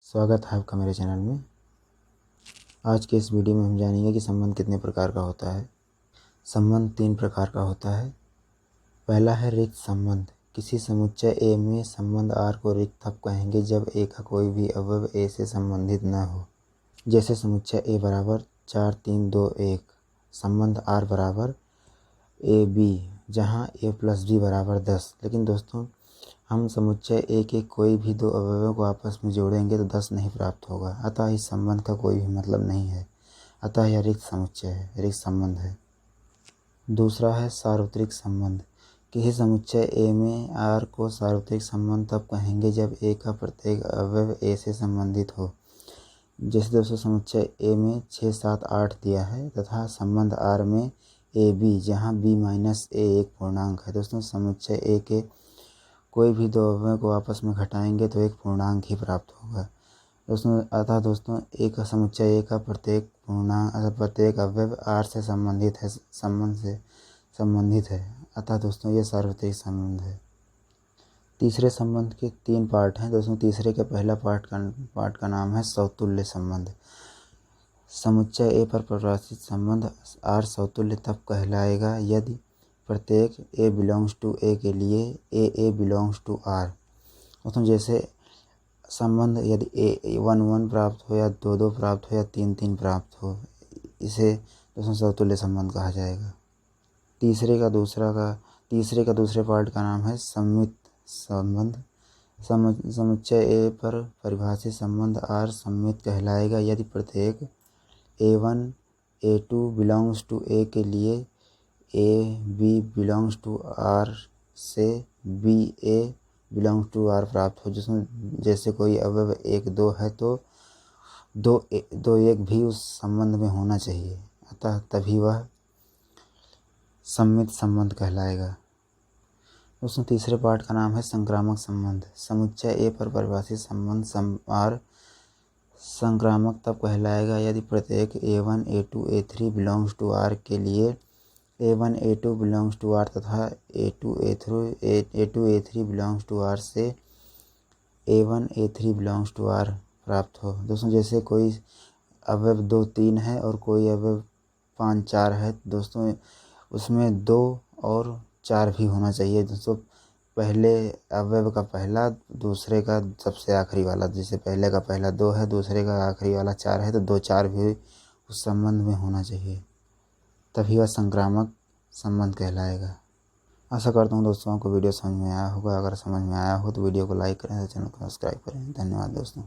स्वागत है आपका मेरे चैनल में। आज के इस वीडियो में हम जानेंगे कि संबंध कितने प्रकार का होता है। संबंध 3 प्रकार का होता है। पहला है रिक्त संबंध। किसी समुच्चय ए में संबंध R को रिक्त तब कहेंगे जब ए का कोई भी अवयव ए से संबंधित न हो। जैसे समुच्चय ए बराबर 4 3 2 1, संबंध R बराबर ए बी, जहाँ a प्लस बी बराबर 10। लेकिन दोस्तों, हम समुच्चय ए के कोई भी दो अवयवों को आपस में जोड़ेंगे तो 10 नहीं प्राप्त होगा। अतः इस संबंध का कोई भी मतलब नहीं है। अतः यह रिक्त समुच्चय है, रिक्त संबंध है। दूसरा है सार्वत्रिक संबंध। किसी समुच्चय ए में R को सार्वत्रिक संबंध तब कहेंगे जब ए का प्रत्येक अवयव ए से संबंधित हो। जैसे दोस्तों, समुच्चय ए में 6 7 8 दिया है तथा संबंध R में ए बी, जहाँ b माइनस ए एक पूर्णांक है। दोस्तों, समुच्चय ए के कोई भी दो अवयवों को आपस में घटाएंगे तो एक पूर्णांक ही प्राप्त होगा। दोस्तों, एक समुच्चय ए का प्रत्येक अवयव R से संबंधित है। अतः दोस्तों, ये सार्वत्रिक संबंध है। तीसरे संबंध के 3 पार्ट हैं। दोस्तों, तीसरे के पहला पार्ट का नाम है समतुल्य संबंध। समुच्चय ए पर परिभाषित संबंध R समतुल्य तब कहलाएगा यदि प्रत्येक a बिलोंग्स टू a के लिए a बिलोंग्स टू R। दोस्तों, जैसे संबंध यदि a 1 1 प्राप्त हो या 2 2 प्राप्त हो या 3 3 प्राप्त हो, इसे दोस्तों समतुल्य संबंध कहा जाएगा। तीसरे का दूसरे पार्ट का नाम है सममित संबंध। समुच्चय ए पर परिभाषित संबंध R सममित कहलाएगा यदि प्रत्येक a1 a2 belongs to a के लिए a b belongs to R से b a belongs to R प्राप्त हो। जिसमें जैसे कोई अवयव 1 2 है तो 2 1 भी उस संबंध में होना चाहिए। अतः तभी वह सममित संबंध कहलाएगा। दोस्तों, तीसरे पार्ट का नाम है संक्रामक संबंध। समुच्चय ए पर परिभाषित संबंध R संक्रामक तब कहलाएगा यदि प्रत्येक a1 a2 a3 belongs to R के लिए a1 a2 belongs to R तथा a2 a3 belongs to R से a1 a3 belongs to R प्राप्त हो। दोस्तों, जैसे कोई अवयव 2 3 है और कोई अवयव 5 4 है, दोस्तों उसमें 2 और 4 भी होना चाहिए। दोस्तों, पहले अवयव का पहला, दूसरे का सबसे आखिरी वाला। जैसे पहले का पहला 2 है, दूसरे का आखिरी वाला 4 है, तो 2 4 भी उस संबंध में होना चाहिए, तभी वह संक्रामक संबंध कहलाएगा। आशा करता हूँ दोस्तों आपको वीडियो समझ में आया होगा। अगर समझ में आया हो तो वीडियो को लाइक करें, चैनल को सब्सक्राइब करें। धन्यवाद दोस्तों।